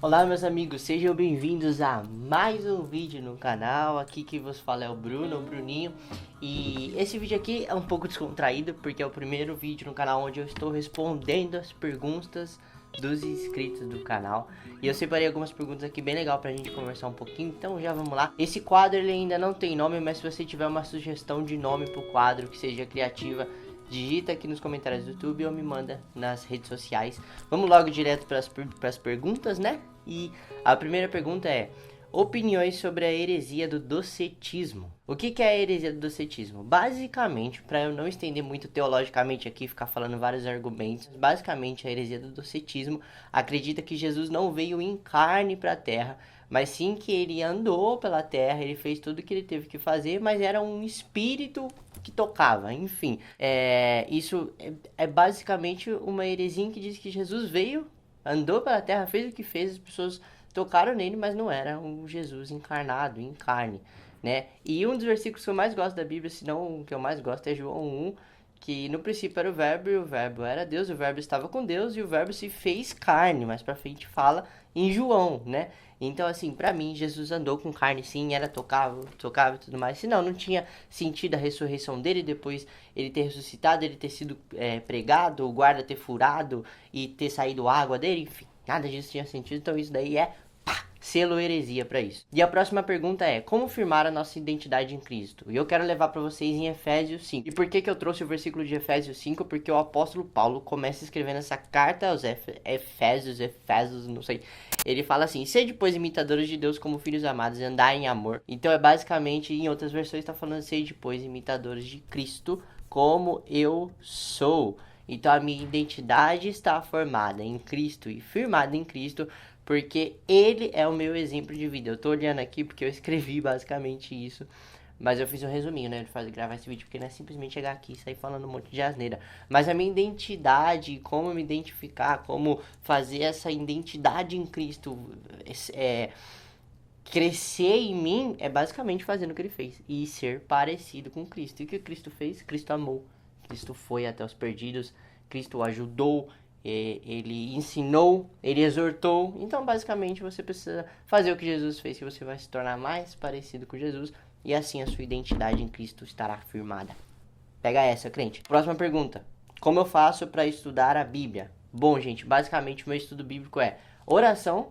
Olá meus amigos, sejam bem-vindos a mais um vídeo no canal. Aqui que vos fala é o Bruno, o Bruninho. E esse vídeo aqui é um pouco descontraído porque é o primeiro vídeo no canal onde eu estou respondendo as perguntas dos inscritos do canal. E eu separei algumas perguntas aqui bem legal pra gente conversar um pouquinho, então já vamos lá. Esse quadro ele ainda não tem nome, mas se você tiver uma sugestão de nome pro quadro que seja criativa, digita aqui nos comentários do YouTube ou me manda nas redes sociais. Vamos logo direto para as perguntas, né? E a primeira pergunta é: opiniões sobre a heresia do docetismo. O que é a heresia do docetismo? Basicamente, para eu não estender muito teologicamente aqui, ficar falando vários argumentos, basicamente a heresia do docetismo acredita que Jesus não veio em carne para a terra, mas sim que ele andou pela terra, ele fez tudo o que ele teve que fazer, mas era um espírito que tocava, enfim. Isso é basicamente uma heresia que diz que Jesus veio, andou pela terra, fez o que fez, as pessoas tocaram nele, mas não era um Jesus encarnado, em carne, né? E um dos versículos que eu mais gosto da Bíblia, se não o que eu mais gosto, é João 1, que no princípio era o Verbo, e o Verbo era Deus, o Verbo estava com Deus, e o Verbo se fez carne, mais pra frente fala em João, né? Então, assim, pra mim, Jesus andou com carne sim, era tocava e tudo mais. Senão, não tinha sentido a ressurreição dele, depois ele ter ressuscitado, ele ter sido pregado, o guarda ter furado e ter saído água dele, enfim, nada disso tinha sentido. Então, isso daí é selo heresia para isso. E a próxima pergunta é: como firmar a nossa identidade em Cristo? E eu quero levar para vocês em Efésios 5. E por que eu trouxe o versículo de Efésios 5? Porque o apóstolo Paulo começa escrevendo essa carta aos Efésios, não sei. Ele fala assim: sede, pois, imitadores de Deus como filhos amados e andai em amor. Então é basicamente, em outras versões está falando: sede, pois, imitadores de Cristo como eu sou. Então a minha identidade está formada em Cristo e firmada em Cristo, porque ele é o meu exemplo de vida. Eu tô olhando aqui porque eu escrevi basicamente isso, mas eu fiz um resuminho, né, de gravar esse vídeo, porque não é simplesmente chegar aqui e sair falando um monte de asneira. Mas a minha identidade, como me identificar, como fazer essa identidade em Cristo crescer em mim, é basicamente fazendo o que ele fez e ser parecido com Cristo. E o que Cristo fez? Cristo amou, Cristo foi até os perdidos, Cristo ajudou, ele ensinou, ele exortou. Então basicamente você precisa fazer o que Jesus fez, que você vai se tornar mais parecido com Jesus, e assim a sua identidade em Cristo estará firmada. Pega essa, crente. Próxima pergunta: como eu faço para estudar a Bíblia? Bom, gente, basicamente o meu estudo bíblico é oração,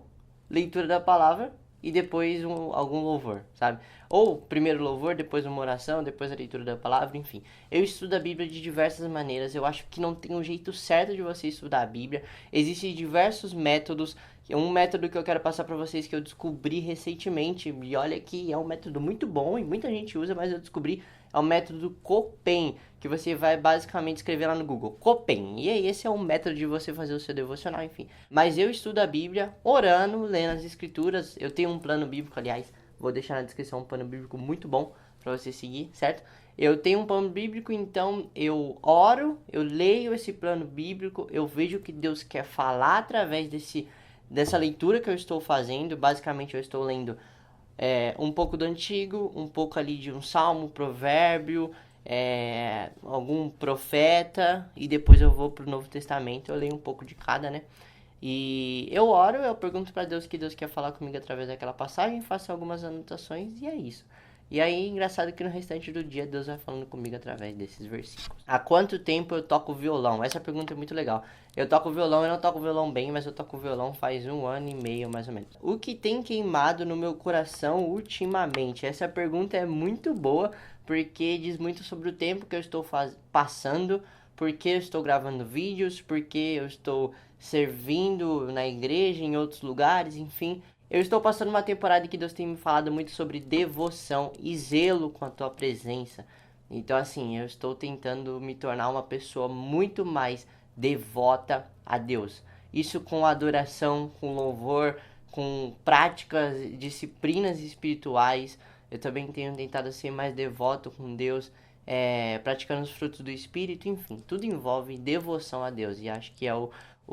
leitura da palavra e depois algum louvor, sabe? Ou primeiro louvor, depois uma oração, depois a leitura da palavra, enfim. Eu estudo a Bíblia de diversas maneiras. Eu acho que não tem um jeito certo de você estudar a Bíblia. Existem diversos métodos. Um método que eu quero passar para vocês que eu descobri recentemente, e olha que é um método muito bom e muita gente usa, mas eu descobri, é o método Copen, que você vai basicamente escrever lá no Google, Copen. E aí esse é um método de você fazer o seu devocional, enfim. Mas eu estudo a Bíblia orando, lendo as escrituras. Eu tenho um plano bíblico, aliás, vou deixar na descrição um plano bíblico muito bom para você seguir, certo? Eu tenho um plano bíblico, então eu oro, eu leio esse plano bíblico, eu vejo o que Deus quer falar através dessa leitura que eu estou fazendo. Basicamente eu estou lendo um pouco do Antigo, um pouco ali de um Salmo, Provérbio, algum profeta, e depois eu vou pro Novo Testamento, eu leio um pouco de cada, né? E eu oro, eu pergunto para Deus o que Deus quer falar comigo através daquela passagem, faço algumas anotações e é isso. E aí, engraçado que no restante do dia Deus vai falando comigo através desses versículos. Há quanto tempo eu toco violão? Essa pergunta é muito legal. Eu toco violão, eu não toco violão bem, mas eu toco violão faz 1 ano e meio, mais ou menos. O que tem queimado no meu coração ultimamente? Essa pergunta é muito boa, porque diz muito sobre o tempo que eu estou passando, porque eu estou gravando vídeos, porque eu estou servindo na igreja, em outros lugares, enfim. Eu estou passando uma temporada que Deus tem me falado muito sobre devoção e zelo com a tua presença. Então, assim, eu estou tentando me tornar uma pessoa muito mais devota a Deus. Isso com adoração, com louvor, com práticas, disciplinas espirituais. Eu também tenho tentado ser mais devoto com Deus, praticando os frutos do Espírito, enfim. Tudo envolve devoção a Deus. E acho que é o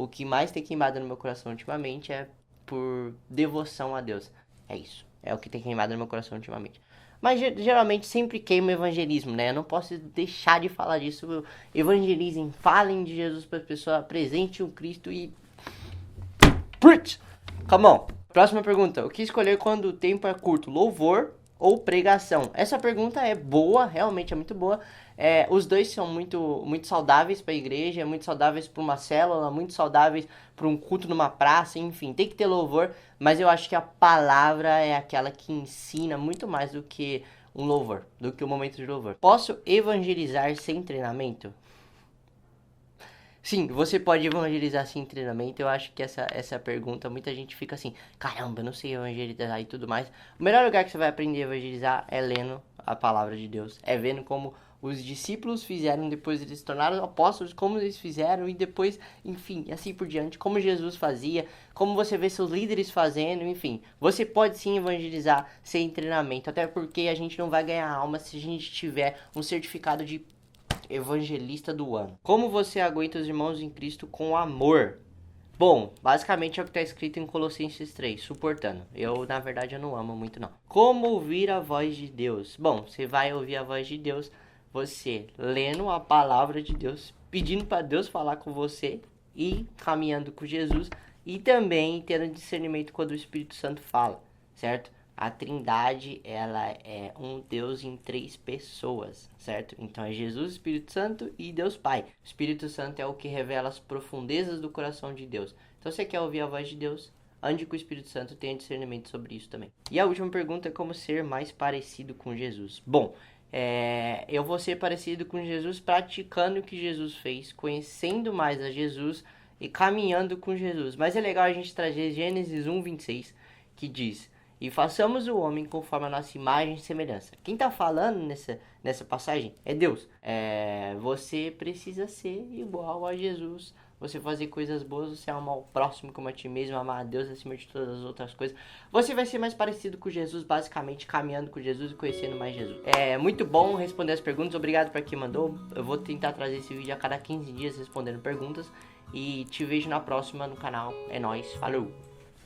que mais tem queimado no meu coração ultimamente, é por devoção a Deus. É isso. É o que tem queimado no meu coração ultimamente. Mas geralmente sempre queima o evangelismo, né? Eu não posso deixar de falar disso. Evangelizem, falem de Jesus para as pessoas, apresentem o Cristo e... Preach! Come on. Próxima pergunta. O que escolher quando o tempo é curto? Louvor ou pregação? Essa pergunta é boa, realmente é muito boa. Os dois são muito saudáveis para a igreja, muito saudáveis para uma célula, muito saudáveis para um culto numa praça, enfim, tem que ter louvor, mas eu acho que a palavra é aquela que ensina muito mais do que um louvor, do que um momento de louvor. Posso evangelizar sem treinamento? Sim, você pode evangelizar sem treinamento. Eu acho que essa pergunta, muita gente fica assim, caramba, eu não sei evangelizar e tudo mais. O melhor lugar que você vai aprender a evangelizar é lendo a palavra de Deus. É vendo como os discípulos fizeram, depois eles se tornaram apóstolos, como eles fizeram e depois, enfim, assim por diante, como Jesus fazia, como você vê seus líderes fazendo, enfim. Você pode sim evangelizar sem treinamento, até porque a gente não vai ganhar alma se a gente tiver um certificado de evangelista do ano. Como você aguenta os irmãos em Cristo com amor? Bom, basicamente é o que está escrito em Colossenses 3, suportando. Na verdade, eu não amo muito, não. Como ouvir a voz de Deus? Bom, você vai ouvir a voz de Deus, você lendo a palavra de Deus, pedindo para Deus falar com você e caminhando com Jesus e também tendo discernimento quando o Espírito Santo fala, certo? A Trindade, ela é um Deus em 3 pessoas, certo? Então é Jesus, Espírito Santo e Deus Pai. O Espírito Santo é o que revela as profundezas do coração de Deus. Então você quer ouvir a voz de Deus? Ande com o Espírito Santo, tenha discernimento sobre isso também. E a última pergunta é como ser mais parecido com Jesus. Bom, eu vou ser parecido com Jesus praticando o que Jesus fez, conhecendo mais a Jesus e caminhando com Jesus. Mas é legal a gente trazer Gênesis 1:26, que diz: e façamos o homem conforme a nossa imagem e semelhança. Quem está falando nessa passagem é Deus. Você precisa ser igual a Jesus. Você fazer coisas boas, você amar o próximo como a ti mesmo, amar a Deus acima de todas as outras coisas. Você vai ser mais parecido com Jesus, basicamente caminhando com Jesus e conhecendo mais Jesus. É muito bom responder as perguntas. Obrigado para quem mandou. Eu vou tentar trazer esse vídeo a cada 15 dias respondendo perguntas. E te vejo na próxima no canal. É nóis. Falou!